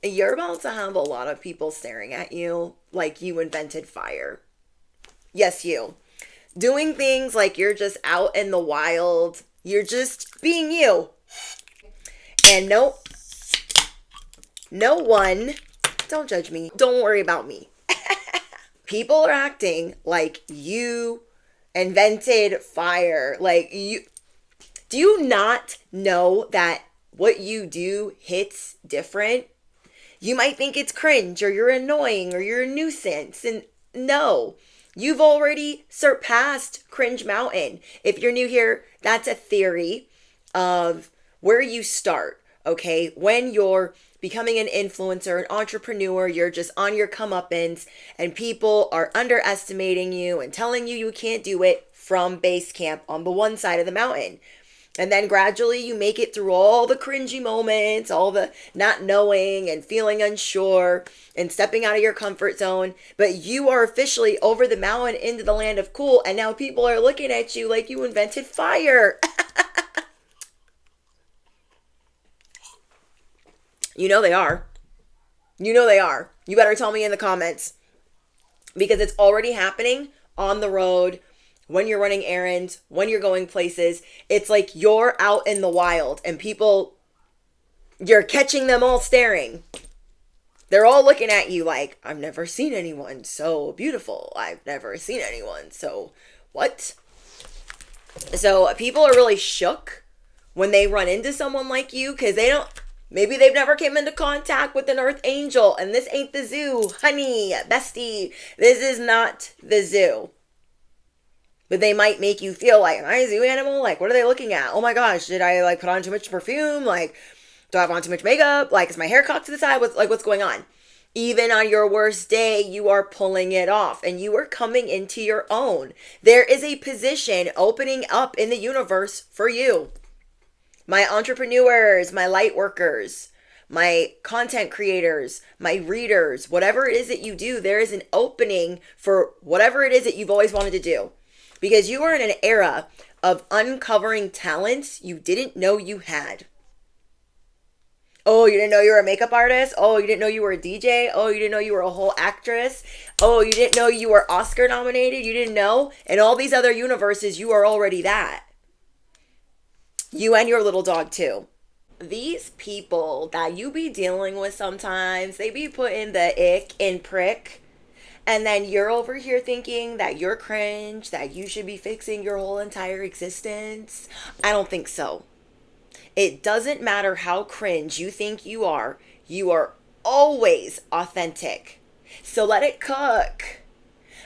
You're about to have a lot of people staring at you like you invented fire. Yes, you. Doing things like you're just out in the wild. You're just being you. And no one, don't judge me. Don't worry about me. People are acting like you invented fire. Like you, do you not know that what you do hits different? You might think it's cringe or you're annoying or you're a nuisance. And no, you've already surpassed Cringe Mountain. If you're new here, that's a theory of where you start. Okay. When you're becoming an influencer, an entrepreneur, you're just on your comeuppance and people are underestimating you and telling you you can't do it from base camp on the one side of the mountain. And then gradually you make it through all the cringy moments, all the not knowing and feeling unsure and stepping out of your comfort zone. But you are officially over the mountain into the land of cool. And now people are looking at you like you invented fire. You know they are. You know they are. You better tell me in the comments because it's already happening on the road, when you're running errands, when you're going places. It's like you're out in the wild and people, you're catching them all staring. They're all looking at you like, I've never seen anyone so beautiful. I've never seen anyone so what? So people are really shook when they run into someone like you because they don't, maybe they've never came into contact with an earth angel and this ain't the zoo. Honey, bestie, this is not the zoo. But they might make you feel like, am I a zoo animal? Like, what are they looking at? Oh my gosh, did I like put on too much perfume? Like, do I have on too much makeup? Like, is my hair cocked to the side? What's going on? Even on your worst day, you are pulling it off and you are coming into your own. There is a position opening up in the universe for you. My entrepreneurs, my light workers, my content creators, my readers, whatever it is that you do, there is an opening for whatever it is that you've always wanted to do. Because you are in an era of uncovering talents you didn't know you had. Oh, you didn't know you were a makeup artist? Oh, you didn't know you were a DJ? Oh, you didn't know you were a whole actress? Oh, you didn't know you were Oscar nominated? You didn't know? In all these other universes, you are already that. You and your little dog too. These people that you be dealing with sometimes, they be putting the ick in prick. And then you're over here thinking that you're cringe, that you should be fixing your whole entire existence. I don't think so. It doesn't matter how cringe you think you are always authentic. So let it cook.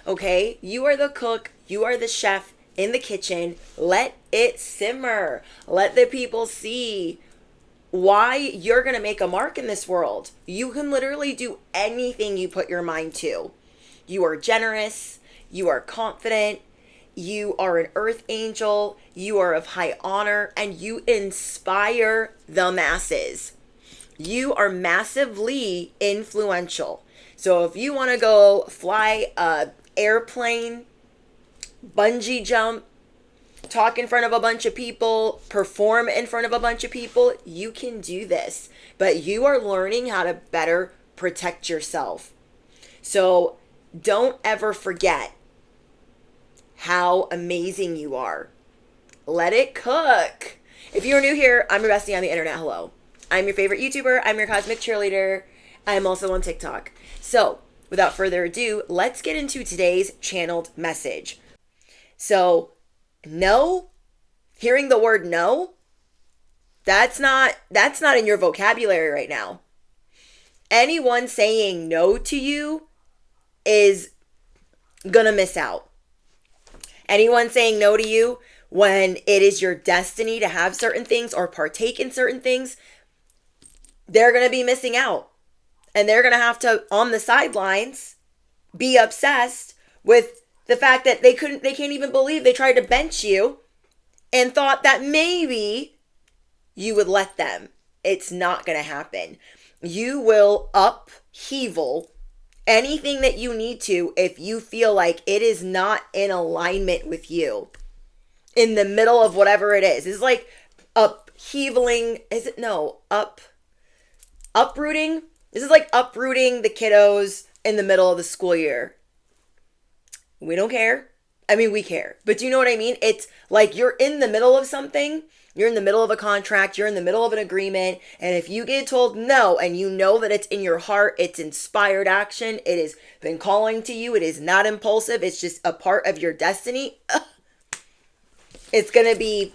Okay? You are the cook, you are the chef in the kitchen. Let it simmer. Let the people see why you're going to make a mark in this world. You can literally do anything you put your mind to. You are generous, you are confident, you are an earth angel, you are of high honor, and you inspire the masses. You are massively influential. So if you want to go fly a airplane, bungee jump, talk in front of a bunch of people, perform in front of a bunch of people, you can do this. But you are learning how to better protect yourself. So don't ever forget how amazing you are. Let it cook. If you're new here, I'm your bestie on the internet. Hello. I'm your favorite YouTuber. I'm your cosmic cheerleader. I'm also on TikTok. So, without further ado, let's get into today's channeled message. So, no, hearing the word no, that's not in your vocabulary right now. Anyone saying no to you is gonna miss out. Anyone saying no to you when it is your destiny to have certain things or partake in certain things, they're gonna be missing out. And they're gonna have to, on the sidelines, be obsessed with the fact that they can't even believe they tried to bench you and thought that maybe you would let them. It's not gonna happen. You will upheaval anything that you need to if you feel like it is not in alignment with you in the middle of whatever it is. It's like upheavaling, is it? No, uprooting This is like uprooting the kiddos in the middle of the school year. We don't care. I mean, we care. But do you know what I mean? It's like you're in the middle of something. You're in the middle of a contract. You're in the middle of an agreement. And if you get told no, and you know that it's in your heart, it's inspired action, it has been calling to you, it is not impulsive, it's just a part of your destiny, it's going to be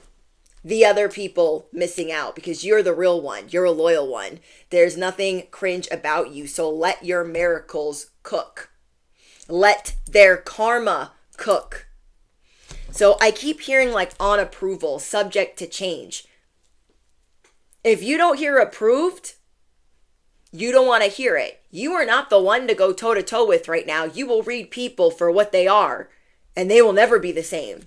the other people missing out because you're the real one. You're a loyal one. There's nothing cringe about you. So let your miracles cook. Let their karma cook. So I keep hearing like on approval, subject to change. If you don't hear approved, you don't want to hear it. You are not the one to go toe to toe with right now. You will read people for what they are, and they will never be the same.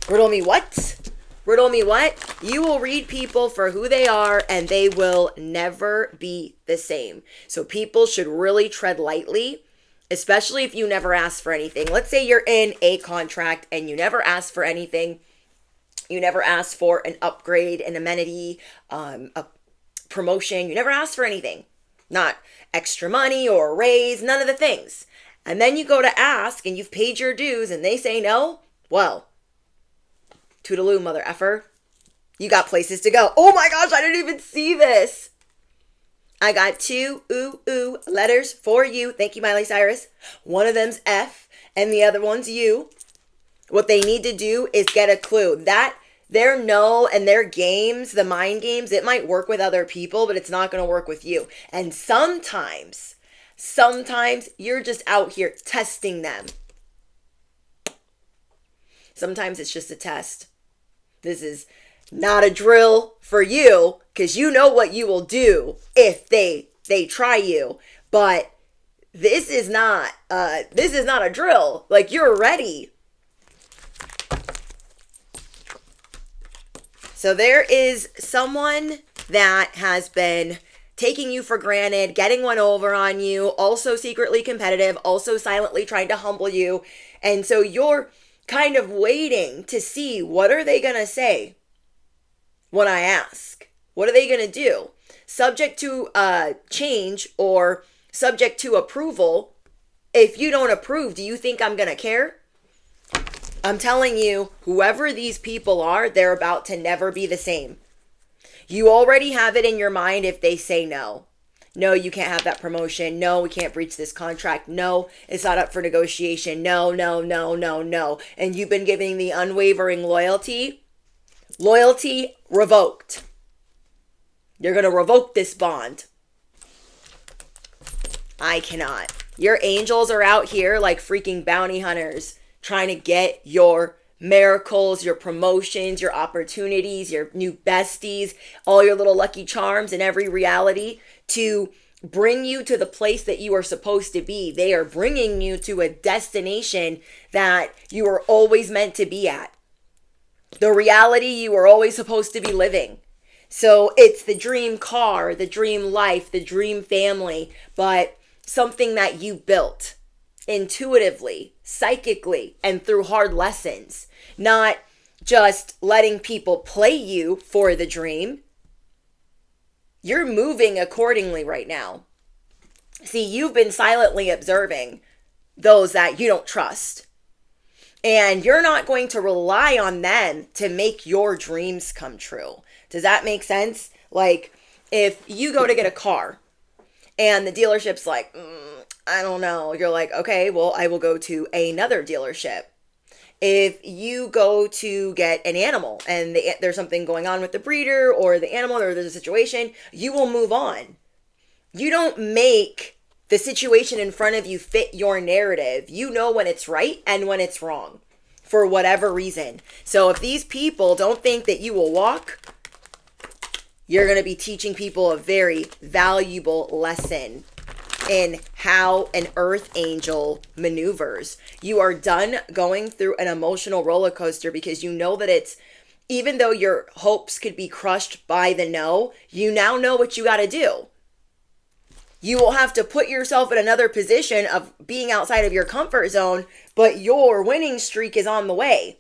Riddle me what? Riddle me what? You will read people for who they are, and they will never be the same. So people should really tread lightly, especially if you never ask for anything. Let's say you're in a contract and you never ask for anything. You never ask for an upgrade, an amenity, a promotion. You never ask for anything. Not extra money or a raise, none of the things. And then you go to ask and you've paid your dues and they say no. Well, toodaloo, mother effer. You got places to go. Oh my gosh, I didn't even see this. I got 2 letters for you. Thank you, Miley Cyrus. One of them's F and the other one's U. What they need to do is get a clue. That their no and their games, the mind games, it might work with other people, but it's not going to work with you. And sometimes you're just out here testing them. Sometimes it's just a test. This is not a drill for you because you know what you will do if they try you. But this is not a drill. Like, you're ready. So there is someone that has been taking you for granted, getting one over on you, also secretly competitive, also silently trying to humble you. And so you're kind of waiting to see, what are they going to say when I ask? What are they going to do? Subject to change or subject to approval. If you don't approve, do you think I'm going to care? I'm telling you, whoever these people are, they're about to never be the same. You already have it in your mind if they say no. No, you can't have that promotion. No, we can't breach this contract. No, it's not up for negotiation. No. And you've been giving the unwavering loyalty. Loyalty revoked. You're going to revoke this bond. I cannot. Your angels are out here like freaking bounty hunters, trying to get your miracles, your promotions, your opportunities, your new besties, all your little lucky charms in every reality to bring you to the place that you are supposed to be. They are bringing you to a destination that you are always meant to be at. The reality you are always supposed to be living. So it's the dream car, the dream life, the dream family, but something that you built intuitively, psychically, and through hard lessons. Not just letting people play you for the dream. You're moving accordingly right now. See, you've been silently observing those that you don't trust. And you're not going to rely on them to make your dreams come true. Does that make sense? Like, if you go to get a car and the dealership's like, I don't know. You're like, okay, well, I will go to another dealership. If you go to get an animal and there's something going on with the breeder or the animal or there's a situation, you will move on. You don't make the situation in front of you fit your narrative. You know when it's right and when it's wrong for whatever reason. So if these people don't think that you will walk, you're going to be teaching people a very valuable lesson in how an earth angel maneuvers. You are done going through an emotional roller coaster because you know that it's, even though your hopes could be crushed by the no, you now know what you got to do. You will have to put yourself in another position of being outside of your comfort zone, but your winning streak is on the way.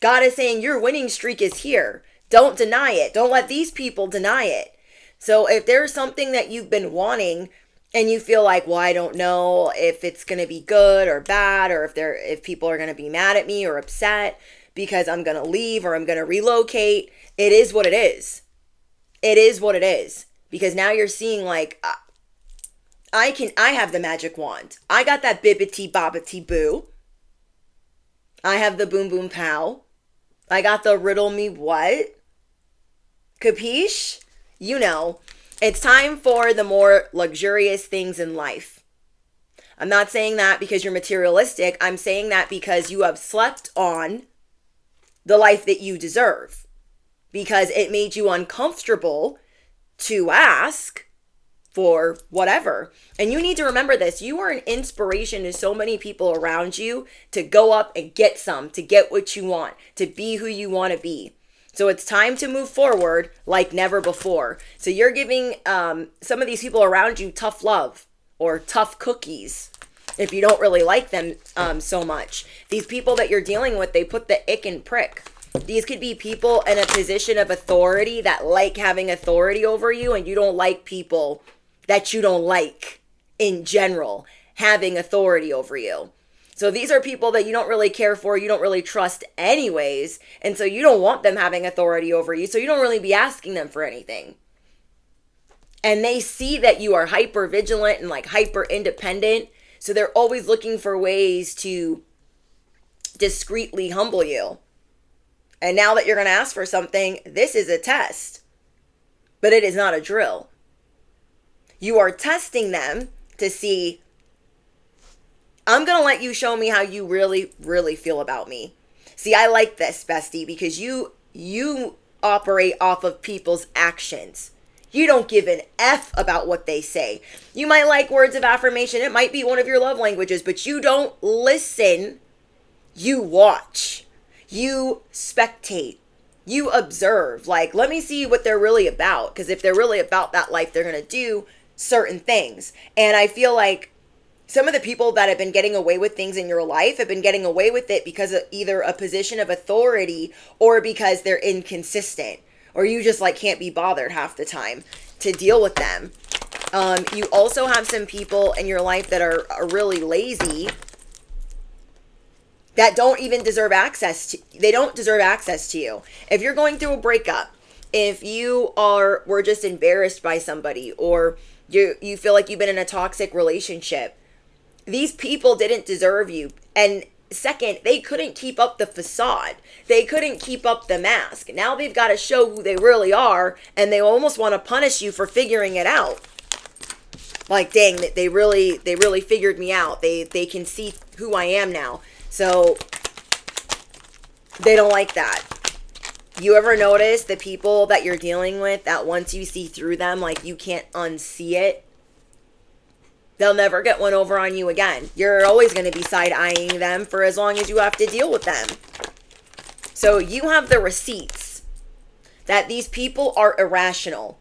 God is saying your winning streak is here. Don't deny it. Don't let these people deny it. So if there's something that you've been wanting and you feel like, well, I don't know if it's going to be good or bad, or if people are going to be mad at me or upset because I'm going to leave or I'm going to relocate, it is what it is. It is what it is. Because now you're seeing like, I have the magic wand. I got that bibbity bobbity boo. I have the boom boom pow. I got the riddle me what. Capiche? You know, it's time for the more luxurious things in life. I'm not saying that because you're materialistic. I'm saying that because you have slept on the life that you deserve. Because it made you uncomfortable to ask for whatever. And you need to remember this. You are an inspiration to so many people around you to go up and get some, to get what you want, to be who you want to be. So it's time to move forward like never before. So you're giving some of these people around you tough love or tough cookies if you don't really like them so much. These people that you're dealing with, they put the ick and prick. These could be people in a position of authority that like having authority over you, and you don't like people that you don't like in general having authority over you. So these are people that you don't really care for, you don't really trust anyways, and so you don't want them having authority over you, so you don't really be asking them for anything. And they see that you are hyper vigilant and like hyper independent, so they're always looking for ways to discreetly humble you. And now that you're going to ask for something, this is a test, but it is not a drill. You are testing them to see, I'm going to let you show me how you really, really feel about me. See, I like this, bestie, because you operate off of people's actions. You don't give an F about what they say. You might like words of affirmation. It might be one of your love languages, but you don't listen. You watch. You spectate. You observe. Like, let me see what they're really about. Because if they're really about that life, they're going to do certain things. And I feel like some of the people that have been getting away with things in your life have been getting away with it because of either a position of authority or because they're inconsistent. Or you just like can't be bothered half the time to deal with them. You also have some people in your life that are really lazy, that don't even deserve access to, they don't deserve access to you. If you're going through a breakup, if you were just embarrassed by somebody, or you feel like you've been in a toxic relationship, these people didn't deserve you. And second, they couldn't keep up the facade. They couldn't keep up the mask. Now they've got to show who they really are, and they almost want to punish you for figuring it out. Like, dang, they really figured me out. They can see who I am now. So they don't like that. You ever notice the people that you're dealing with that once you see through them, like you can't unsee it? They'll never get one over on you again. You're always going to be side-eyeing them for as long as you have to deal with them. So you have the receipts that these people are irrational.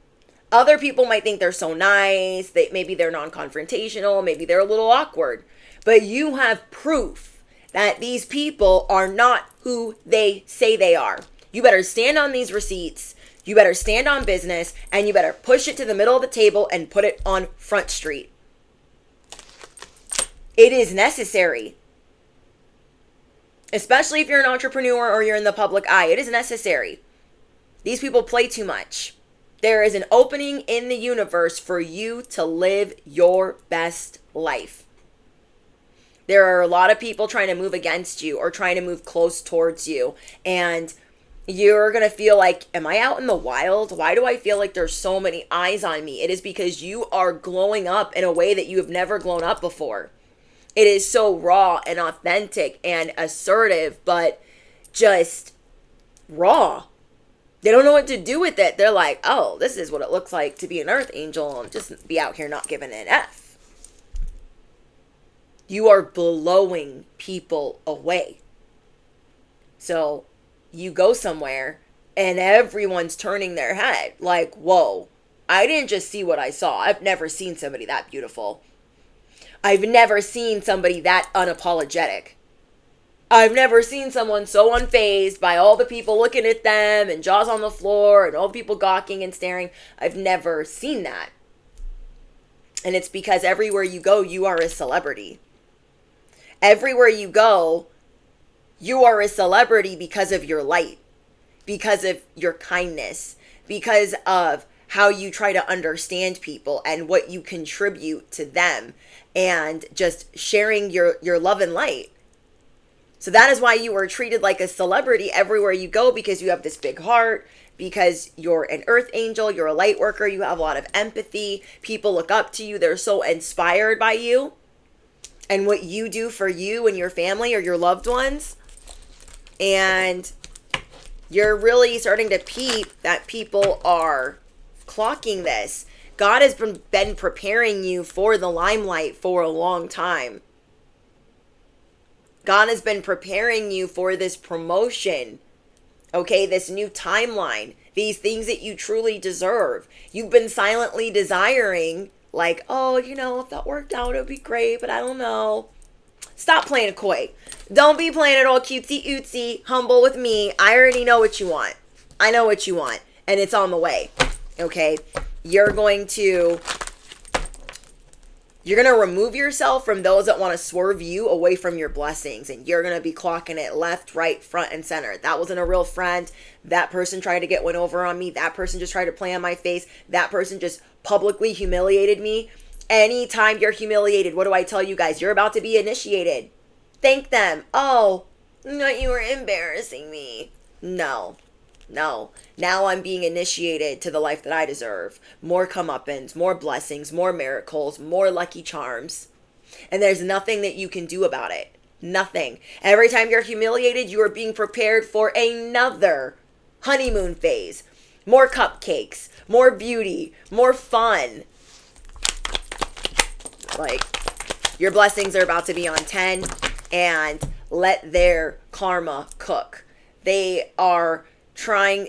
Other people might think they're so nice. Maybe they're non-confrontational. Maybe they're a little awkward. But you have proof that these people are not who they say they are. You better stand on these receipts. You better stand on business. And you better push it to the middle of the table and put it on Front Street. It is necessary. Especially if you're an entrepreneur or you're in the public eye. It is necessary. These people play too much. There is an opening in the universe for you to live your best life. There are a lot of people trying to move against you or trying to move close towards you. And you're going to feel like, am I out in the wild? Why do I feel like there's so many eyes on me? It is because you are glowing up in a way that you have never glown up before. It is so raw and authentic and assertive, but just raw. They don't know what to do with it. They're like, oh, this is what it looks like to be an earth angel and just be out here not giving an F. You are blowing people away. So you go somewhere and everyone's turning their head like, whoa, I didn't just see what I saw. I've never seen somebody that beautiful. I've never seen somebody that unapologetic. I've never seen someone so unfazed by all the people looking at them and jaws on the floor and all the people gawking and staring. I've never seen that. And it's because everywhere you go, you are a celebrity. Everywhere you go, you are a celebrity because of your light, because of your kindness, because of how you try to understand people and what you contribute to them, and just sharing your love and light. So that is why you are treated like a celebrity everywhere you go, because you have this big heart, because you're an earth angel, you're a light worker, you have a lot of empathy. People look up to you. They're so inspired by you and what you do for you and your family or your loved ones. And you're really starting to peep that people are clocking this. God has been preparing you for the limelight for a long time. God has been preparing you for this promotion, okay, this new timeline, these things that you truly deserve. You've been silently desiring, like, oh, if that worked out, it would be great, but I don't know. Stop playing coy. Don't be playing it all cutesy ootsy, humble with me. I already know what you want. I know what you want, and it's on the way, okay? You're going to remove yourself from those that want to swerve you away from your blessings. And you're going to be clocking it left, right, front, and center. That wasn't a real friend. That person tried to get one over on me. That person just tried to play on my face. That person just publicly humiliated me. Anytime you're humiliated, what do I tell you guys? You're about to be initiated. Thank them. Oh, no, you were embarrassing me. No. Now I'm being initiated to the life that I deserve. More comeuppance, more blessings, more miracles, more lucky charms. And there's nothing that you can do about it. Nothing. Every time you're humiliated, you are being prepared for another honeymoon phase. More cupcakes, more beauty, more fun. Like, your blessings are about to be on 10, and let their karma cook. They are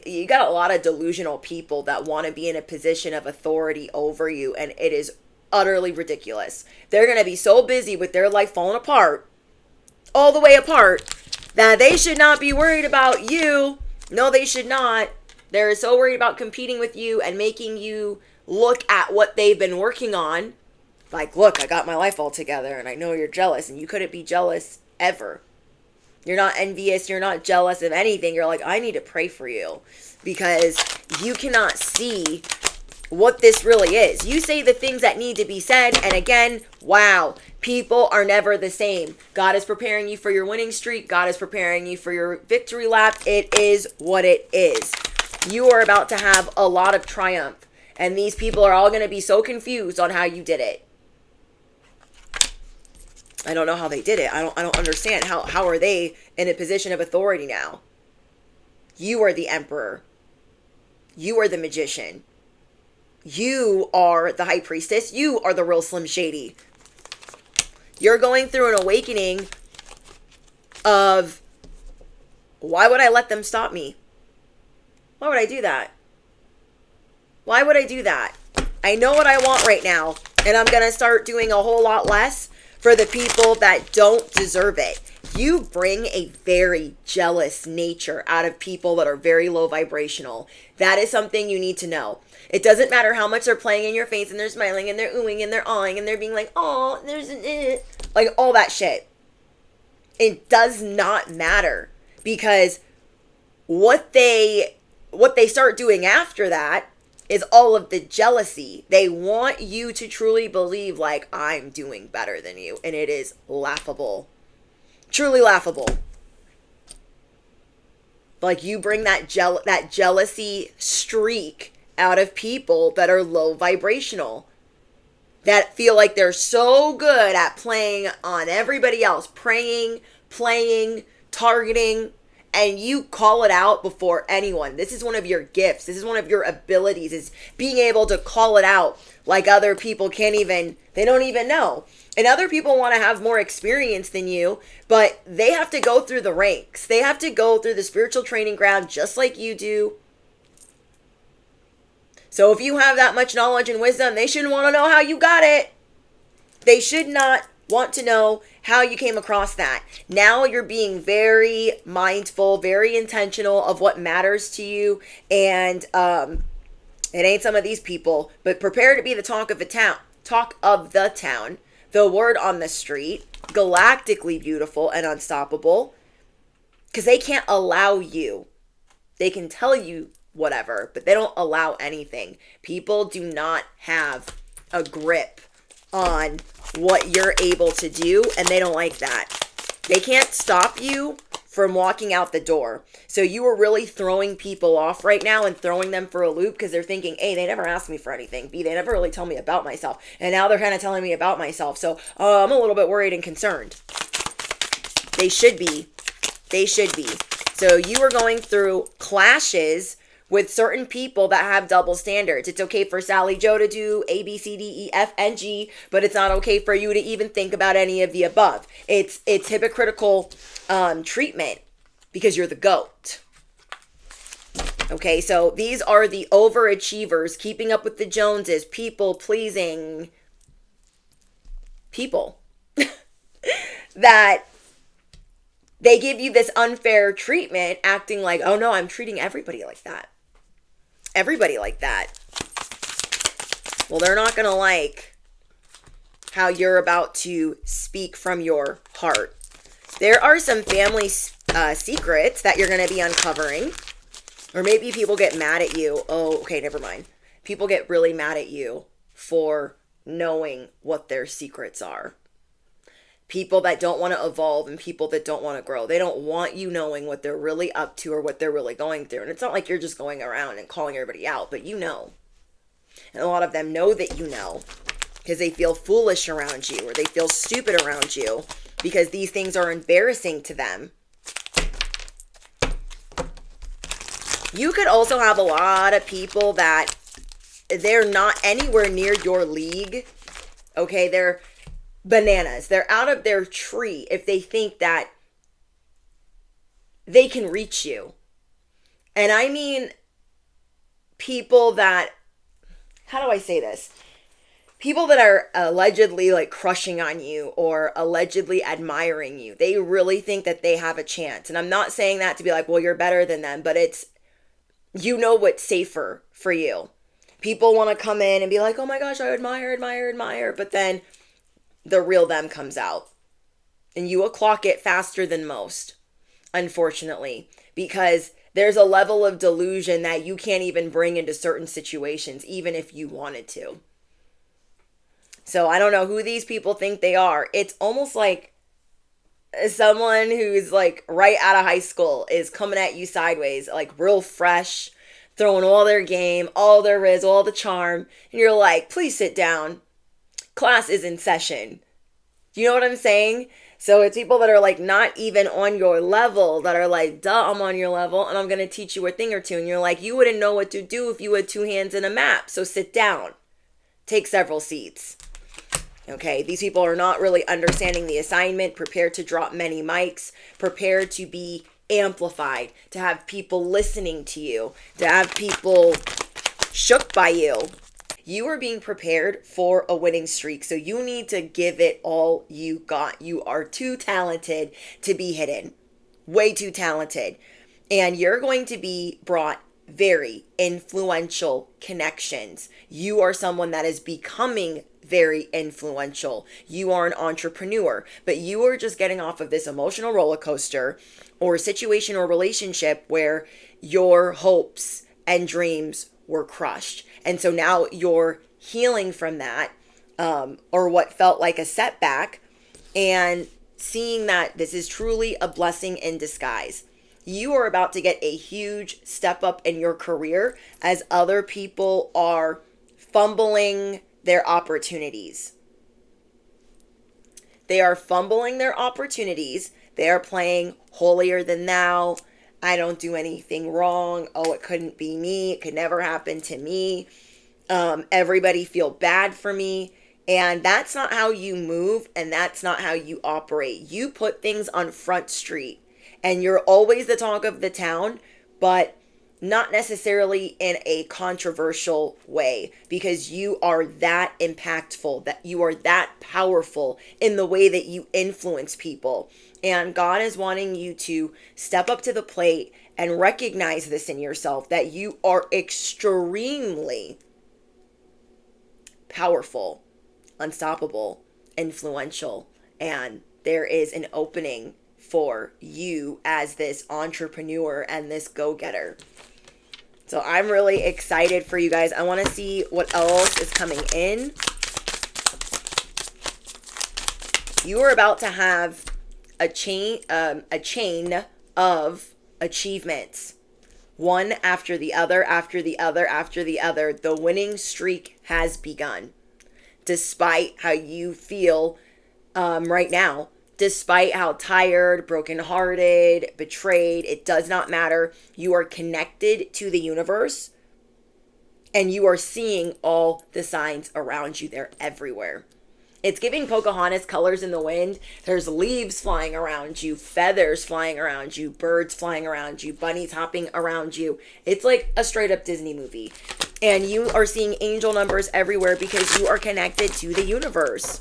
you got a lot of delusional people that want to be in a position of authority over you, and it is utterly ridiculous. They're going to be so busy with their life falling apart, all the way apart, that they should not be worried about you. No, they should not. They're so worried about competing with you and making you look at what they've been working on. Like, look, I got my life all together, and I know you're jealous, and you couldn't be jealous ever. You're not envious. You're not jealous of anything. You're like, I need to pray for you, because you cannot see what this really is. You say the things that need to be said. And again, wow, people are never the same. God is preparing you for your winning streak. God is preparing you for your victory lap. It is what it is. You are about to have a lot of triumph. And these people are all going to be so confused on how you did it. I don't know how they did it. I don't understand. How are they in a position of authority now? You are the emperor. You are the magician. You are the high priestess. You are the real Slim Shady. You're going through an awakening of, why would I let them stop me? Why would I do that? Why would I do that? I know what I want right now, and I'm going to start doing a whole lot less for the people that don't deserve it. You bring a very jealous nature out of people that are very low vibrational. That is something you need to know. It doesn't matter how much they're playing in your face and they're smiling and they're oohing and they're awing and they're being like, oh, there's an it. Like all that shit. It does not matter, because what they start doing after that is all of the jealousy. They want you to truly believe like, I'm doing better than you. And it is laughable. Truly laughable. Like, you bring that jealousy streak out of people that are low vibrational, that feel like they're so good at playing on everybody else, preying, playing, targeting, and you call it out before anyone. This is one of your gifts. This is one of your abilities, is being able to call it out like other people they don't even know. And other people want to have more experience than you, but they have to go through the ranks. They have to go through the spiritual training ground just like you do. So if you have that much knowledge and wisdom, they shouldn't want to know how you got it. They should not Want to know how you came across that. Now you're being very mindful, very intentional of what matters to you. And it ain't some of these people, but prepare to be the talk of the town. Talk of the town. The word on the street. Galactically beautiful and unstoppable. Because they can't allow you. They can tell you whatever, but they don't allow anything. People do not have a grip on what you're able to do, and they don't like that. They can't stop you from walking out the door. So you are really throwing people off right now and throwing them for a loop because they're thinking, A, they never asked me for anything. B, they never really tell me about myself. And now they're kind of telling me about myself. So I'm a little bit worried and concerned. They should be. They should be. So you are going through clashes with certain people that have double standards. It's okay for Sally Joe to do A, B, C, D, E, F, and G, but it's not okay for you to even think about any of the above. It's hypocritical treatment because you're the GOAT. Okay, so these are the overachievers, keeping up with the Joneses, people pleasing people that they give you this unfair treatment, acting like, oh no, I'm treating everybody like that. Everybody like that. Well, they're not going to like how you're about to speak from your heart. There are some family secrets that you're going to be uncovering. Or maybe people get mad at you. Oh, okay, never mind. People get really mad at you for knowing what their secrets are. People that don't want to evolve and people that don't want to grow. They don't want you knowing what they're really up to or what they're really going through. And it's not like you're just going around and calling everybody out, but you know. And a lot of them know that you know because they feel foolish around you or they feel stupid around you because these things are embarrassing to them. You could also have a lot of people that they're not anywhere near your league. Okay, they're bananas. They're out of their tree if they think that they can reach you. And I mean people that, how do I say this? People that are allegedly like crushing on you or allegedly admiring you. They really think that they have a chance. And I'm not saying that to be like, well, you're better than them, but it's, you know what's safer for you. People want to come in and be like, oh my gosh, I admire. But then the real them comes out. And you will clock it faster than most, unfortunately, because there's a level of delusion that you can't even bring into certain situations, even if you wanted to. So I don't know who these people think they are. It's almost like someone who's like right out of high school is coming at you sideways, like real fresh, throwing all their game, all their riz, all the charm. And you're like, please sit down. Class is in session. You know what I'm saying? So it's people that are like not even on your level that are like, duh, I'm on your level and I'm going to teach you a thing or two. And you're like, you wouldn't know what to do if you had two hands in a map. So sit down. Take several seats. Okay, these people are not really understanding the assignment, prepared to drop many mics, prepared to be amplified, to have people listening to you, to have people shook by you. You are being prepared for a winning streak, so you need to give it all you got. You are too talented to be hidden, way too talented. And you're going to be brought very influential connections. You are someone that is becoming very influential. You are an entrepreneur, but you are just getting off of this emotional roller coaster or situation or relationship where your hopes and dreams were crushed. And so now you're healing from that, or what felt like a setback, and seeing that this is truly a blessing in disguise. You are about to get a huge step up in your career as other people are fumbling their opportunities. They are fumbling their opportunities. They are playing holier than thou. I don't do anything wrong. Oh, it couldn't be me. It could never happen to me. Everybody feel bad for me. And that's not how you move, and that's not how you operate. You put things on Front Street, and you're always the talk of the town, but not necessarily in a controversial way, because you are that impactful, that you are that powerful in the way that you influence people. And God is wanting you to step up to the plate and recognize this in yourself, that you are extremely powerful, unstoppable, influential, and there is an opening for you as this entrepreneur and this go-getter. So I'm really excited for you guys. I want to see what else is coming in. You are about to have a chain of achievements, one after the other, after the other, after the other. The winning streak has begun. Despite how you feel right now, despite how tired, brokenhearted, betrayed, it does not matter. You are connected to the universe, and you are seeing all the signs around you. They're everywhere. It's giving Pocahontas colors in the wind. There's leaves flying around you, feathers flying around you, birds flying around you, bunnies hopping around you. It's like a straight up Disney movie. And you are seeing angel numbers everywhere because you are connected to the universe.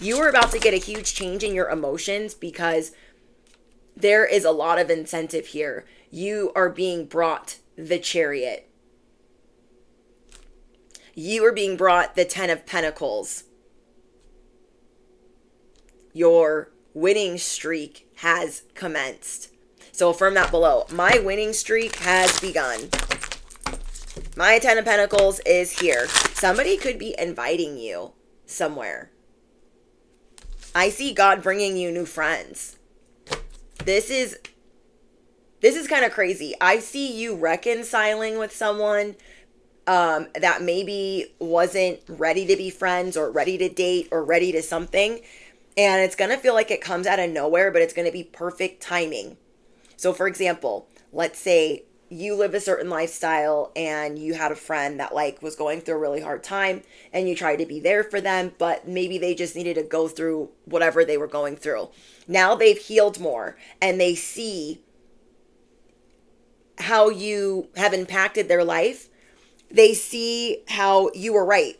You are about to get a huge change in your emotions because there is a lot of incentive here. You are being brought the Chariot. You are being brought the Ten of Pentacles. Your winning streak has commenced. So affirm that below. My winning streak has begun. My Ten of Pentacles is here. Somebody could be inviting you somewhere. I see God bringing you new friends. This is kind of crazy. I see you reconciling with someone that maybe wasn't ready to be friends or ready to date or ready to something. And it's going to feel like it comes out of nowhere, but it's going to be perfect timing. So for example, let's say you live a certain lifestyle and you had a friend that like was going through a really hard time and you tried to be there for them, but maybe they just needed to go through whatever they were going through. Now they've healed more and they see how you have impacted their life. They see how you were right.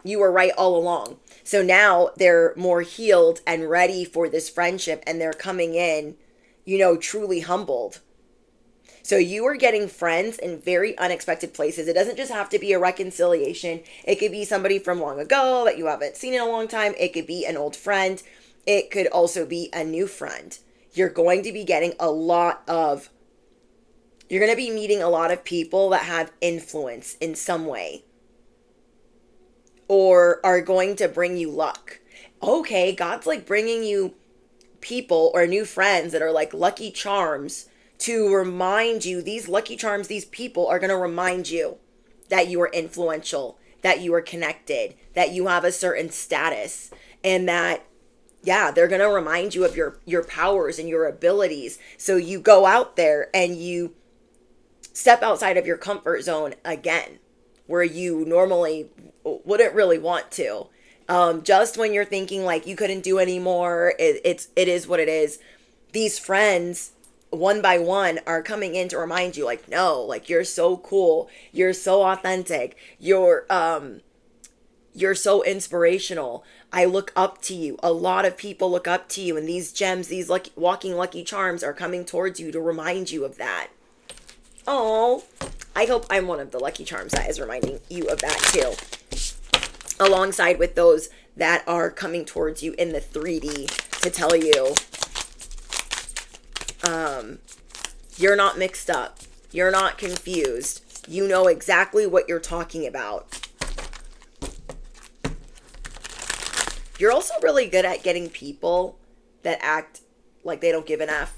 You were right all along. So now they're more healed and ready for this friendship, and they're coming in, truly humbled. So you are getting friends in very unexpected places. It doesn't just have to be a reconciliation. It could be somebody from long ago that you haven't seen in a long time. It could be an old friend. It could also be a new friend. You're going to be getting you're going to be meeting a lot of people that have influence in some way or are going to bring you luck. Okay, God's like bringing you people or new friends that are like lucky charms to remind you. These lucky charms, these people are going to remind you that you are influential, that you are connected, that you have a certain status, and that, yeah, they're going to remind you of your powers and your abilities. So you go out there and you step outside of your comfort zone again, where you normally wouldn't really want to. Just when you're thinking like you couldn't do anymore, it is what it is. These friends, one by one, are coming in to remind you, like, no, like you're so cool, you're so authentic, you're so inspirational. I look up to you. A lot of people look up to you, and these gems, these walking lucky charms, are coming towards you to remind you of that. Oh, I hope I'm one of the lucky charms that is reminding you of that too. Alongside with those that are coming towards you in the 3D to tell you, you're not mixed up. You're not confused. You know exactly what you're talking about. You're also really good at getting people that act like they don't give an F.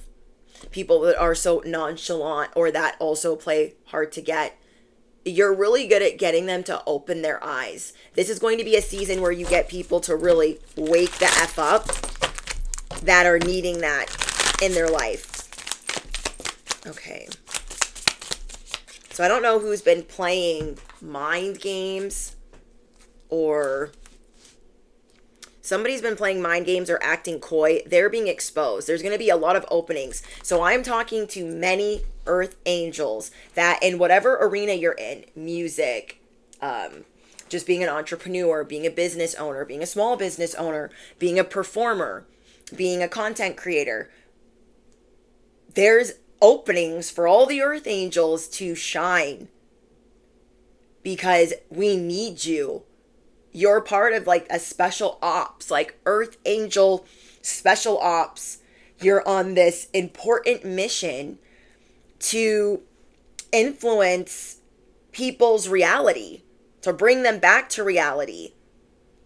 People that are so nonchalant or that also play hard to get. You're really good at getting them to open their eyes. This is going to be a season where you get people to really wake the F up that are needing that in their life. Okay. So I don't know who's been playing mind games or Somebody's been playing mind games or acting coy. They're being exposed. There's going to be a lot of openings. So I'm talking to many earth angels that in whatever arena you're in, music, just being an entrepreneur, being a business owner, being a small business owner, being a performer, being a content creator, there's openings for all the earth angels to shine because we need you. You're part of like a special ops, like earth angel special ops. You're on this important mission to influence people's reality, to bring them back to reality,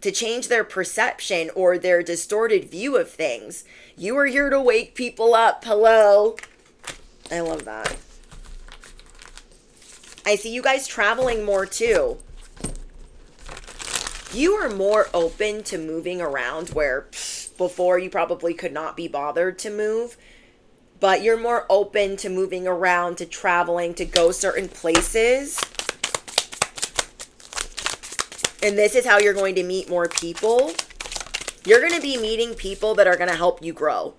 to change their perception or their distorted view of things. You are here to wake people up. Hello. I love that. I see you guys traveling more too. You are more open to moving around where before you probably could not be bothered to move. But you're more open to moving around, to traveling, to go certain places. And this is how you're going to meet more people. You're going to be meeting people that are going to help you grow.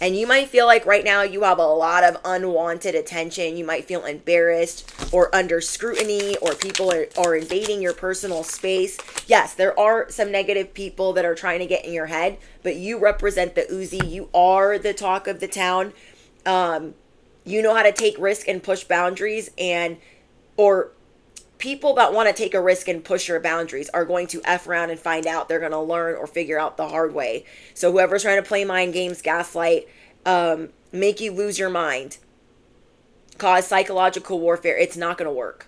And you might feel like right now you have a lot of unwanted attention. You might feel embarrassed or under scrutiny or people are invading your personal space. Yes, there are some negative people that are trying to get in your head, but you represent the Uzi. You are the talk of the town. You know how to take risk and push boundaries, or people that want to take a risk and push your boundaries are going to F around and find out. They're going to learn or figure out the hard way. So whoever's trying to play mind games, gaslight, make you lose your mind, cause psychological warfare, it's not going to work.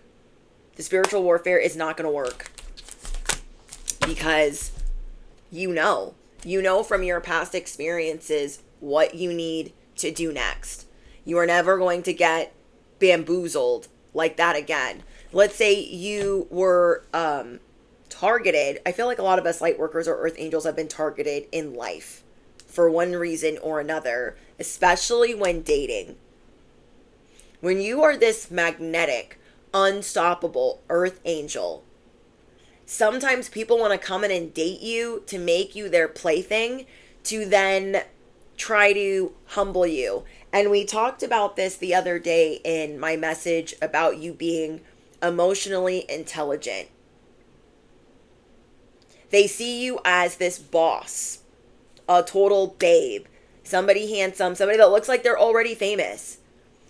The spiritual warfare is not going to work because you know from your past experiences what you need to do next. You are never going to get bamboozled like that again. Let's say you were targeted. I feel like a lot of us light workers or earth angels have been targeted in life for one reason or another, especially when dating. When you are this magnetic, unstoppable earth angel, sometimes people want to come in and date you to make you their plaything, to then try to humble you. And we talked about this the other day in my message about you being emotionally intelligent. They see you as this boss, a total babe, somebody handsome, somebody that looks like they're already famous.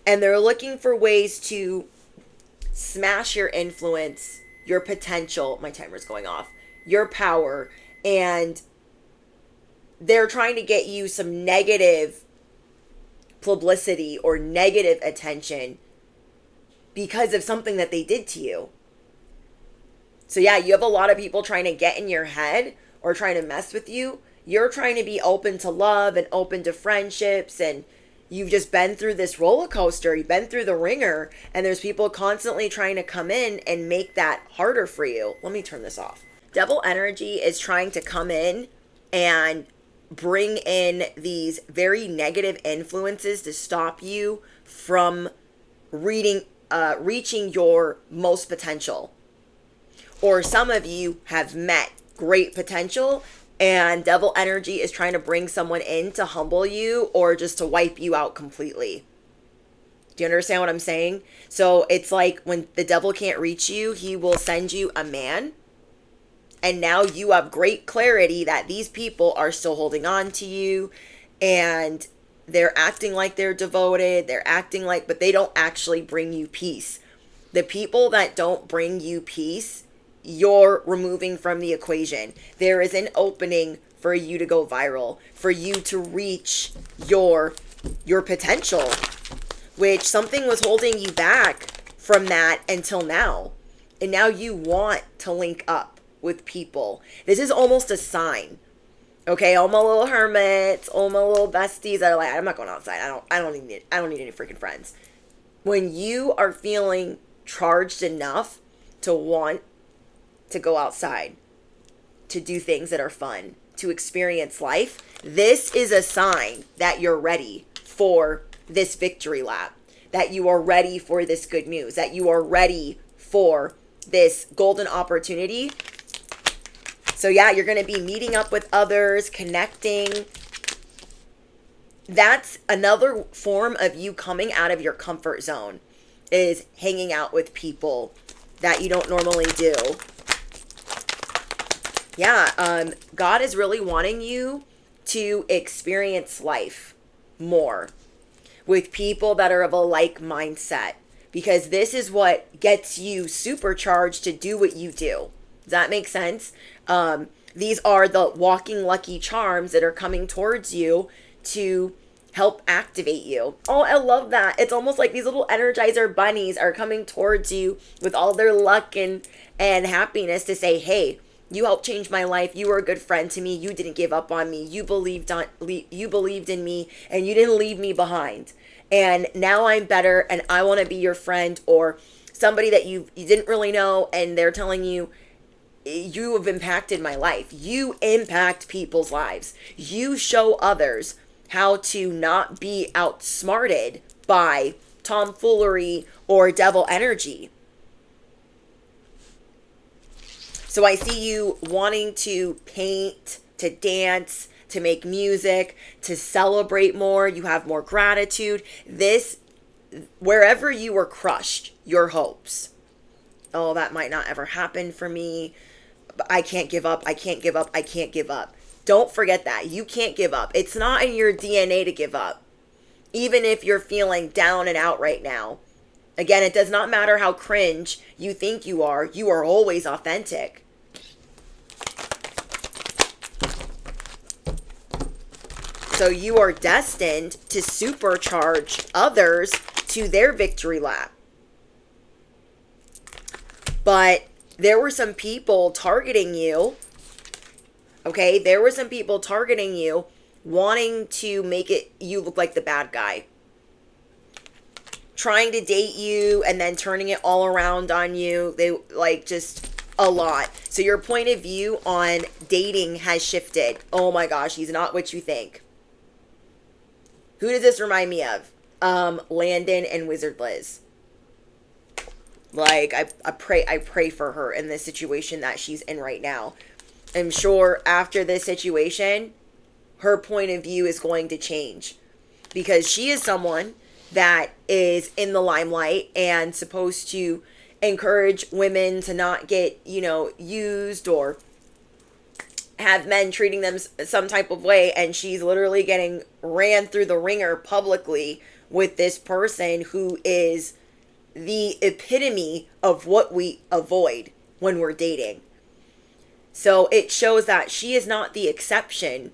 And they're looking for ways to smash your influence, your potential. My timer's going off. Your power. And they're trying to get you some negative publicity or negative attention because of something that they did to you. So yeah, you have a lot of people trying to get in your head or trying to mess with you. You're trying to be open to love and open to friendships, and you've just been through this roller coaster. You've been through the ringer, and there's people constantly trying to come in and make that harder for you. Let me turn this off. Devil energy is trying to come in and bring in these very negative influences to stop you from reaching your most potential. Or some of you have met great potential, and devil energy is trying to bring someone in to humble you or just to wipe you out completely. Do you understand what I'm saying? So it's like when the devil can't reach you, he will send you a man. And now you have great clarity that these people are still holding on to you, and they're acting like they're devoted. They're acting like, but they don't actually bring you peace. The people that don't bring you peace, you're removing from the equation. There is an opening for you to go viral, for you to reach your potential, which something was holding you back from that until now. And now you want to link up with people. This is almost a sign. Okay, all my little hermits, all my little besties that are like, I'm not going outside. I don't need any freaking friends. When you are feeling charged enough to want to go outside, to do things that are fun, to experience life, this is a sign that you're ready for this victory lap, that you are ready for this good news, that you are ready for this golden opportunity. So yeah, you're going to be meeting up with others, connecting. That's another form of you coming out of your comfort zone, is hanging out with people that you don't normally do. Yeah, God is really wanting you to experience life more with people that are of a like mindset, because this is what gets you supercharged to do what you do. Does that make sense? These are the walking lucky charms that are coming towards you to help activate you. Oh, I love that. It's almost like these little Energizer bunnies are coming towards you with all their luck and happiness to say, hey, you helped change my life. You were a good friend to me. You didn't give up on me. You believed in me, and you didn't leave me behind. And now I'm better, and I want to be your friend. Or somebody that you didn't really know, and they're telling you, you have impacted my life. You impact people's lives. You show others how to not be outsmarted by tomfoolery or devil energy. So I see you wanting to paint, to dance, to make music, to celebrate more. You have more gratitude. This, wherever you were crushed, your hopes. Oh, that might not ever happen for me. I can't give up. I can't give up. I can't give up. Don't forget that. You can't give up. It's not in your DNA to give up. Even if you're feeling down and out right now. Again, it does not matter how cringe you think you are always authentic. So you are destined to supercharge others to their victory lap. But there were some people targeting you. Okay, there were some people targeting you, wanting to make it you look like the bad guy. Trying to date you and then turning it all around on you. They like just a lot. So your point of view on dating has shifted. Oh my gosh, he's not what you think. Who does this remind me of? Landon and Wizard Liz. Like, I pray for her in the situation that she's in right now. I'm sure after this situation, her point of view is going to change, because she is someone that is in the limelight and supposed to encourage women to not get, used or have men treating them some type of way. And she's literally getting ran through the ringer publicly with this person who is the epitome of what we avoid when we're dating. So it shows that she is not the exception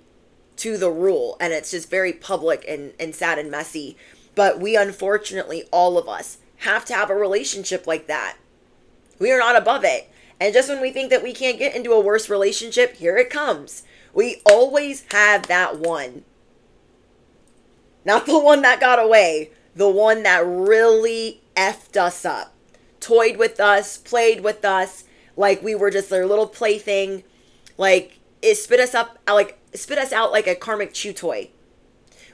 to the rule. And it's just very public and sad and messy. But we, unfortunately, all of us have to have a relationship like that. We are not above it. And just when we think that we can't get into a worse relationship, here it comes. We always have that one. Not the one that got away. The one that really effed us up. Toyed with us, played with us, like we were just their little plaything. Like, it spit us out like a karmic chew toy.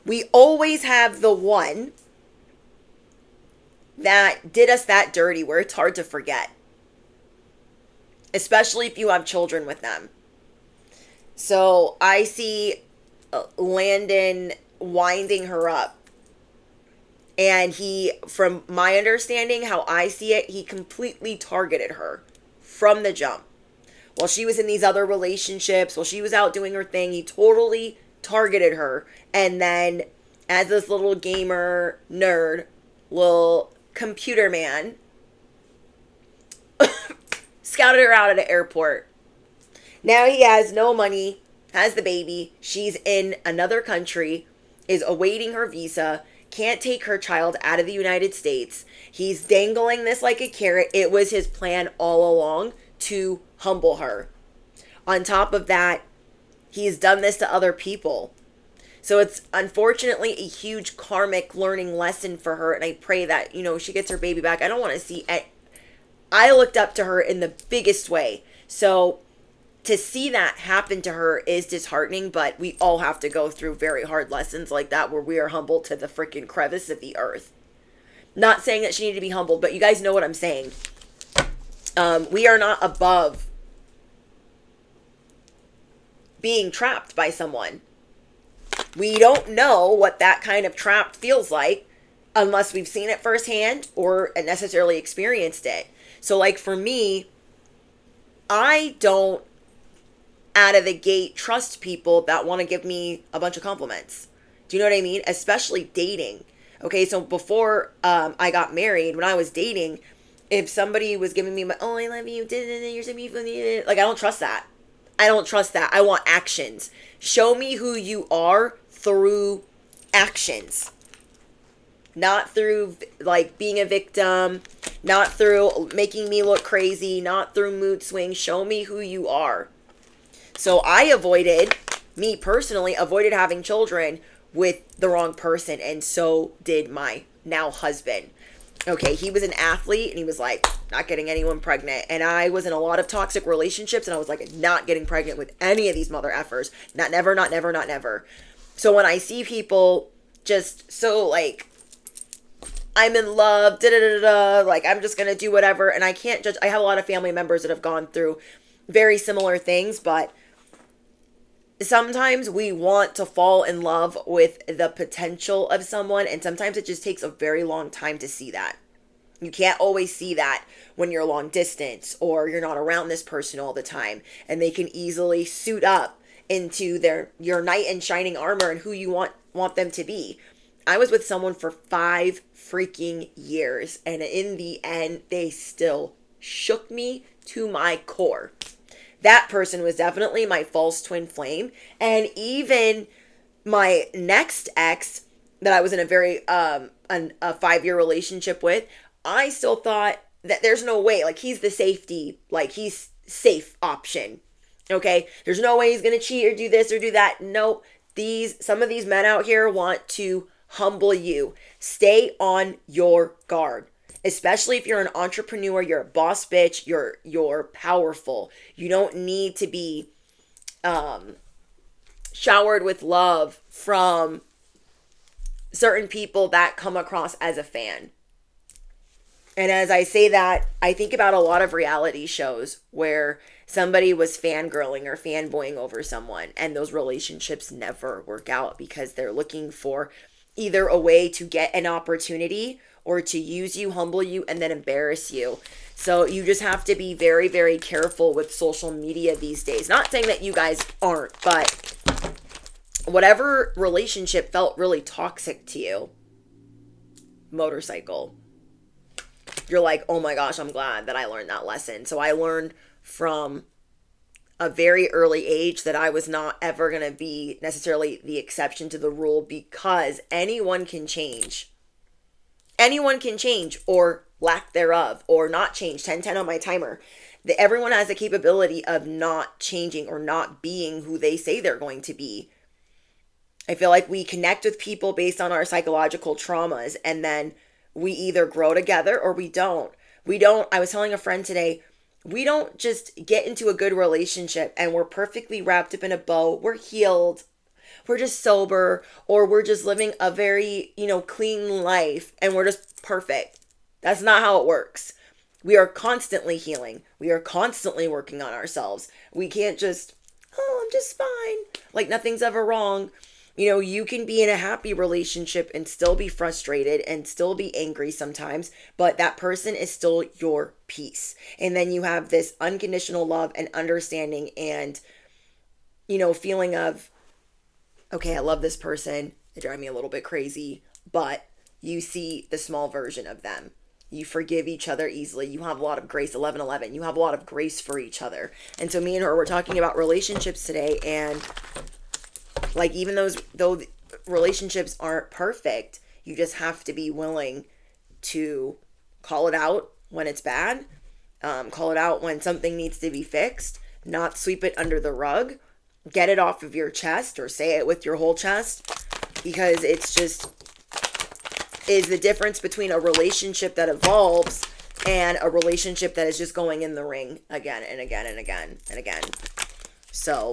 We always have the one that did us that dirty where it's hard to forget. Especially if you have children with them. So I see Landon winding her up. And he, from my understanding, how I see it, he completely targeted her from the jump. While she was in these other relationships, while she was out doing her thing, he totally targeted her. And then, as this little gamer nerd, little computer man, scouted her out at an airport. Now he has no money, has the baby. She's in another country, is awaiting her visa, can't take her child out of the United States. He's dangling this like a carrot. It was his plan all along to humble her. On top of that, he's done this to other people. So it's unfortunately a huge karmic learning lesson for her. And I pray that, she gets her baby back. I don't want to see it. I looked up to her in the biggest way. So to see that happen to her is disheartening, but we all have to go through very hard lessons like that where we are humbled to the freaking crevice of the earth. Not saying that she needed to be humbled, but you guys know what I'm saying. We are not above being trapped by someone. We don't know what that kind of trapped feels like unless we've seen it firsthand or necessarily experienced it. So, like for me, I don't out of the gate trust people that want to give me a bunch of compliments. Do you know what I mean? Especially dating. Okay, so before I got married, when I was dating, if somebody was giving me my, oh, I love you, you're so beautiful, like, I don't trust that. I don't trust that. I want actions. Show me who you are through actions. Not through, like, being a victim, not through making me look crazy, not through mood swings. Show me who you are. So me personally, avoided having children with the wrong person, and so did my now husband. Okay, he was an athlete, and he was like, not getting anyone pregnant. And I was in a lot of toxic relationships, and I was like, not getting pregnant with any of these mother effers. Not never, not never, not never. So when I see people just so like, I'm in love, like, I'm just gonna do whatever, and I can't judge. I have a lot of family members that have gone through very similar things, but sometimes we want to fall in love with the potential of someone, and sometimes it just takes a very long time to see that. You can't always see that when you're long distance or you're not around this person all the time, and they can easily suit up into your knight in shining armor and who you want them to be. I was with someone for 5 freaking years, and in the end, they still shook me to my core. That person was definitely my false twin flame. And even my next ex that I was in a very a 5-year relationship with, I still thought that there's no way, like, he's the safety, like, he's safe option. Okay, there's no way he's gonna cheat or do this or do that. Nope. Some of these men out here want to humble you. Stay on your guard. Especially if you're an entrepreneur, you're a boss bitch, you're powerful. You don't need to be showered with love from certain people that come across as a fan. And as I say that, I think about a lot of reality shows where somebody was fangirling or fanboying over someone, and those relationships never work out because they're looking for either a way to get an opportunity or to use you, humble you, and then embarrass you. So you just have to be very, very careful with social media these days. Not saying that you guys aren't, but whatever relationship felt really toxic to you, motorcycle, you're like, oh my gosh, I'm glad that I learned that lesson. So I learned from a very early age that I was not ever going to be necessarily the exception to the rule, because anyone can change. Anyone can change, or lack thereof, or not change. 10-10 on my timer. Everyone has the capability of not changing or not being who they say they're going to be. I feel like we connect with people based on our psychological traumas, and then we either grow together or we don't. I was telling a friend today, we don't just get into a good relationship and we're perfectly wrapped up in a bow. We're healed. We're just sober, or we're just living a very, clean life and we're just perfect. That's not how it works. We are constantly healing. We are constantly working on ourselves. We can't just, oh, I'm just fine, like nothing's ever wrong. You can be in a happy relationship and still be frustrated and still be angry sometimes, but that person is still your peace. And then you have this unconditional love and understanding and, feeling of, okay, I love this person. They drive me a little bit crazy, but you see the small version of them. You forgive each other easily. You have a lot of grace. 11-11. You have a lot of grace for each other. And so me and her were talking about relationships today, and like, even though relationships aren't perfect, you just have to be willing to call it out when it's bad, call it out when something needs to be fixed, not sweep it under the rug, get it off of your chest or say it with your whole chest, because it's just is the difference between a relationship that evolves and a relationship that is just going in the ring again and again and again and again. So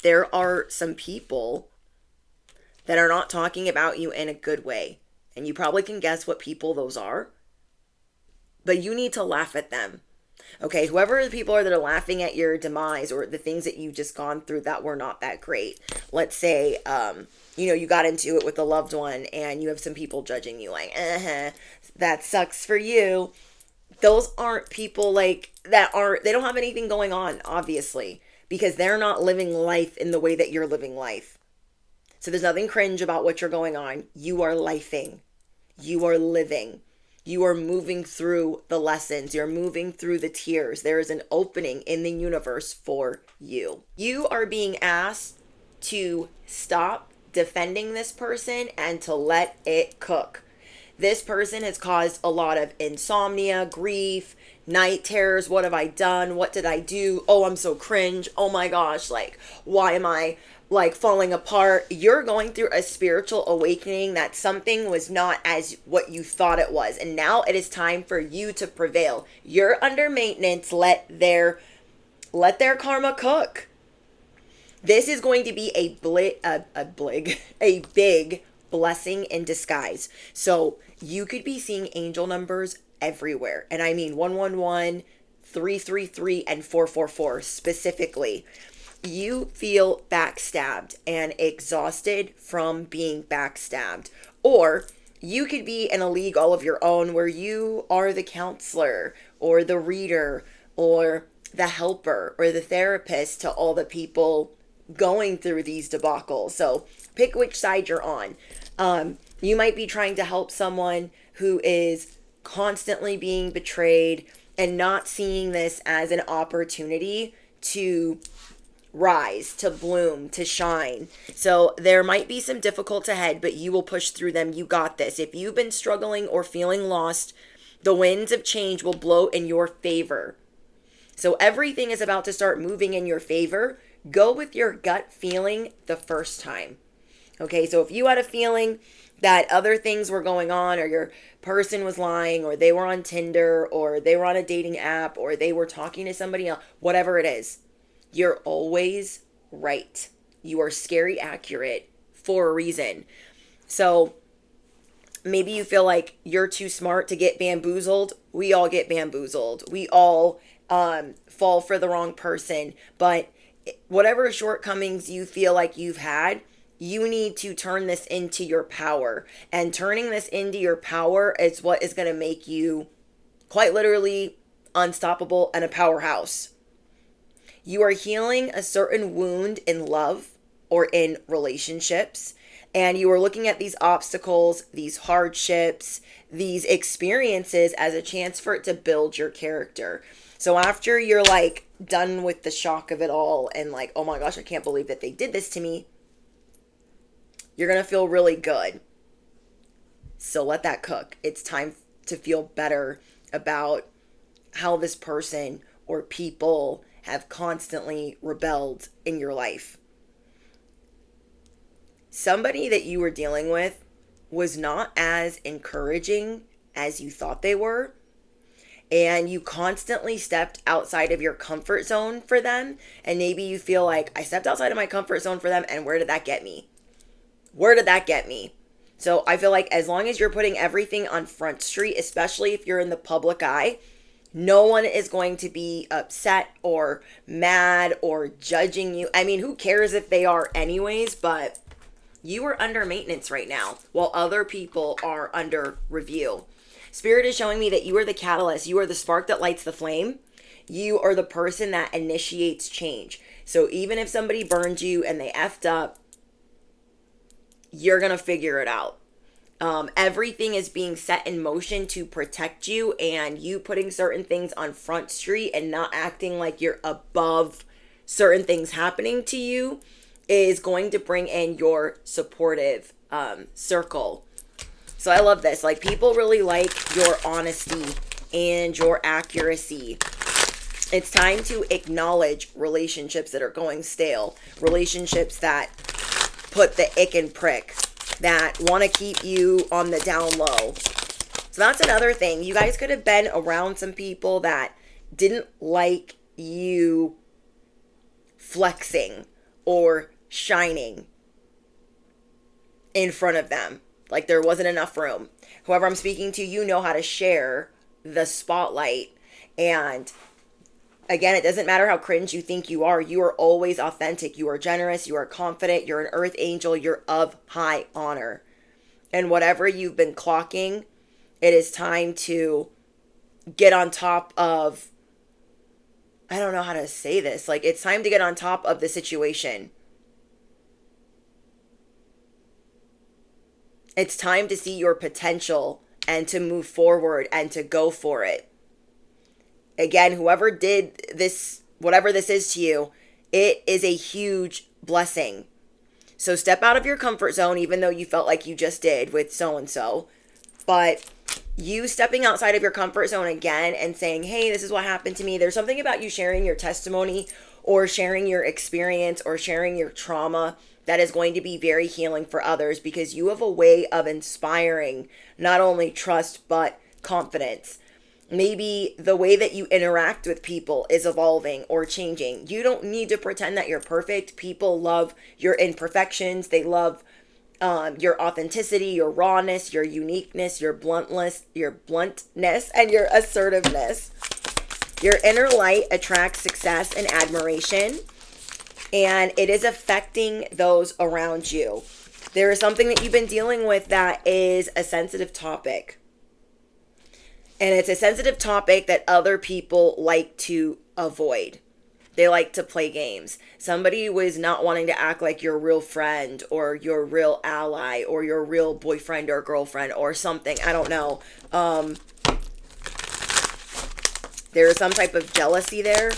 there are some people that are not talking about you in a good way. And you probably can guess what people those are. But you need to laugh at them. Okay, whoever the people are that are laughing at your demise or the things that you've just gone through that were not that great. Let's say, you got into it with a loved one and you have some people judging you like, that sucks for you. Those aren't people they don't have anything going on, obviously, because they're not living life in the way that you're living life. So there's nothing cringe about what you're going on. You are lifing. You are living. You are moving through the lessons. You're moving through the tears. There is an opening in the universe for you. You are being asked to stop defending this person and to let it cook. This person has caused a lot of insomnia, grief, night terrors. What have I done? What did I do? Oh, I'm so cringe. Oh my gosh, why am I falling apart? You're going through a spiritual awakening that something was not as what you thought it was. And now it is time for you to prevail. You're under maintenance. Let their karma cook. This is going to be a big blessing in disguise. So you could be seeing angel numbers everywhere. And I mean 111, 333, and 444 specifically. You feel backstabbed and exhausted from being backstabbed. Or you could be in a league all of your own where you are the counselor or the reader or the helper or the therapist to all the people going through these debacles. So pick which side you're on. You might be trying to help someone who is constantly being betrayed and not seeing this as an opportunity to rise, to bloom, to shine. So there might be some difficult ahead, but you will push through them. You got this. If you've been struggling or feeling lost, the winds of change will blow in your favor. So everything is about to start moving in your favor. Go with your gut feeling the first time. Okay, so if you had a feeling that other things were going on, or your person was lying, or they were on Tinder, or they were on a dating app, or they were talking to somebody else, whatever it is, you're always right. You are scary accurate for a reason. So maybe you feel like you're too smart to get bamboozled. We all get bamboozled. We all fall for the wrong person. But whatever shortcomings you feel like you've had, you need to turn this into your power. And turning this into your power is what is going to make you quite literally unstoppable and a powerhouse. You are healing a certain wound in love or in relationships. And you are looking at these obstacles, these hardships, these experiences as a chance for it to build your character. So after you're done with the shock of it all and oh my gosh, I can't believe that they did this to me, you're going to feel really good. So let that cook. It's time to feel better about how this person or people have constantly rebelled in your life. Somebody that you were dealing with was not as encouraging as you thought they were. And you constantly stepped outside of your comfort zone for them. And maybe you feel like, I stepped outside of my comfort zone for them, and where did that get me? Where did that get me? So I feel like as long as you're putting everything on Front Street, especially if you're in the public eye, no one is going to be upset or mad or judging you. I mean, who cares if they are anyways, but you are under maintenance right now while other people are under review. Spirit is showing me that you are the catalyst. You are the spark that lights the flame. You are the person that initiates change. So even if somebody burned you and they effed up, you're going to figure it out. Everything is being set in motion to protect you, and you putting certain things on Front Street and not acting like you're above certain things happening to you is going to bring in your supportive circle. So I love this. People really like your honesty and your accuracy. It's time to acknowledge relationships that are going stale, relationships that put the ick and prick, that want to keep you on the down low. So that's another thing. You guys could have been around some people that didn't like you flexing or shining in front of them. There wasn't enough room. Whoever I'm speaking to, you know how to share the spotlight. And Again, it doesn't matter how cringe you think you are always authentic. You are generous, you are confident, you're an earth angel, you're of high honor. And whatever you've been clocking, it is time to get on top of, I don't know how to say this. Like, it's time to get on top of the situation. It's time to see your potential and to move forward and to go for it. Again, whoever did this, whatever this is to you, it is a huge blessing. So step out of your comfort zone, even though you felt like you just did with so-and-so. But you stepping outside of your comfort zone again and saying, hey, this is what happened to me. There's something about you sharing your testimony or sharing your experience or sharing your trauma that is going to be very healing for others, because you have a way of inspiring not only trust, but confidence. Maybe the way that you interact with people is evolving or changing. You don't need to pretend that you're perfect. People love your imperfections. They love your authenticity, your rawness, your uniqueness, your bluntness, and your assertiveness. Your inner light attracts success and admiration, and it is affecting those around you. There is something that you've been dealing with that is a sensitive topic. And it's a sensitive topic that other people like to avoid. They like to play games. Somebody was not wanting to act like your real friend or your real ally or your real boyfriend or girlfriend or something. I don't know. There is some type of jealousy there.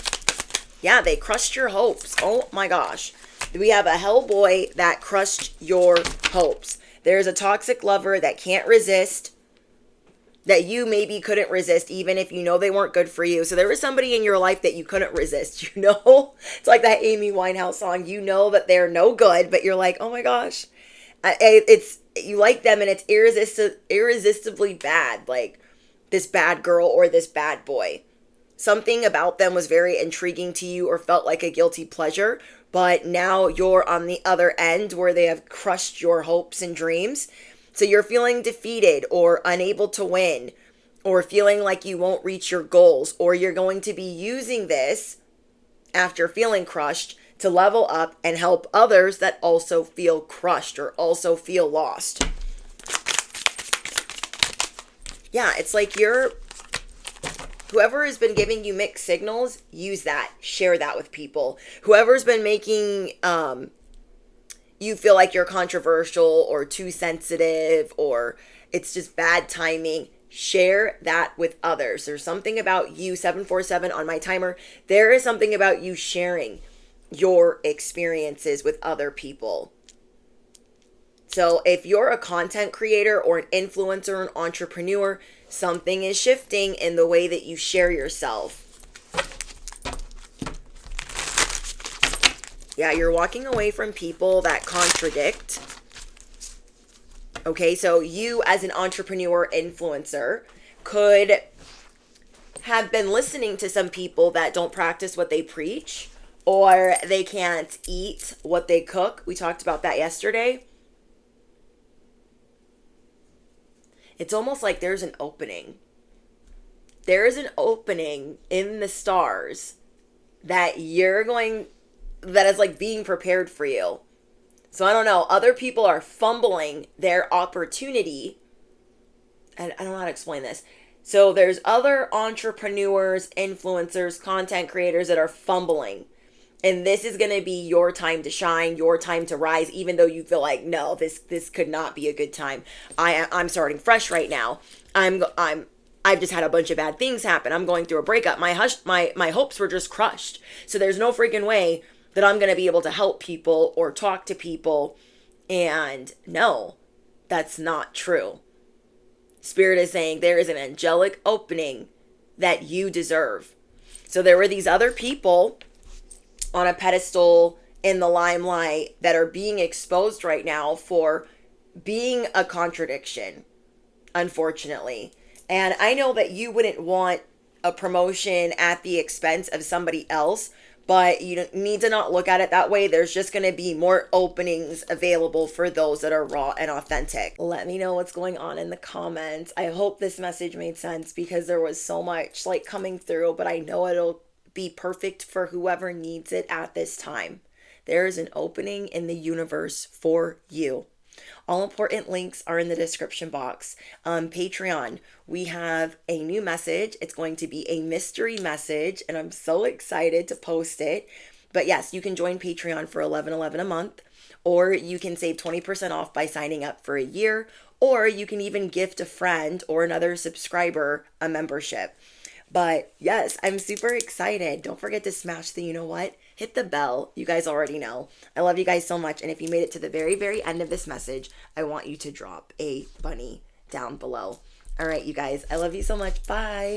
Yeah, they crushed your hopes. Oh my gosh. We have a hellboy that crushed your hopes. There's a toxic lover that can't resist, that you maybe couldn't resist even if you know they weren't good for you. So there was somebody in your life that you couldn't resist, you know? It's like that Amy Winehouse song. You know that they're no good, but you're like, oh my gosh. It's, you like them and it's irresistibly bad. Like this bad girl or this bad boy. Something about them was very intriguing to you or felt like a guilty pleasure, but now you're on the other end where they have crushed your hopes and dreams. So you're feeling defeated or unable to win or feeling like you won't reach your goals, or you're going to be using this after feeling crushed to level up and help others that also feel crushed or also feel lost. Yeah, it's like whoever has been giving you mixed signals, use that, share that with people. Whoever's been making you feel like you're controversial or too sensitive or it's just bad timing, share that with others. There's something about you, 747 on my timer. There is something about you sharing your experiences with other people. So if you're a content creator or an influencer, an entrepreneur, something is shifting in the way that you share yourself. Yeah, you're walking away from people that contradict. Okay, so you as an entrepreneur, influencer, could have been listening to some people that don't practice what they preach, or they can't eat what they cook. We talked about that yesterday. It's almost like there's an opening. There is an opening in the stars that is like being prepared for you. So I don't know. Other people are fumbling their opportunity. And I don't know how to explain this. So there's other entrepreneurs, influencers, content creators that are fumbling. And this is going to be your time to shine, your time to rise, even though you feel like, no, this could not be a good time. I'm starting fresh right now. I've just had a bunch of bad things happen. I'm going through a breakup. My hopes were just crushed. So there's no freaking way that I'm going to be able to help people or talk to people. And no, that's not true. Spirit is saying there is an angelic opening that you deserve. So there were these other people on a pedestal in the limelight that are being exposed right now for being a contradiction, unfortunately. And I know that you wouldn't want a promotion at the expense of somebody else, but you need to not look at it that way. There's just going to be more openings available for those that are raw and authentic. Let me know what's going on in the comments. I hope this message made sense because there was so much like coming through, but I know it'll be perfect for whoever needs it at this time. There is an opening in the universe for you. All important links are in the description box. Patreon, we have a new message. It's going to be a mystery message, and I'm so excited to post it. But yes, you can join Patreon for $11.11 a month, or you can save 20% off by signing up for a year, or you can even gift a friend or another subscriber a membership. But yes, I'm super excited. Don't forget to smash the you know what? Hit the bell. You guys already know. I love you guys so much. And if you made it to the very, very end of this message, I want you to drop a bunny down below. All right, you guys. I love you so much. Bye.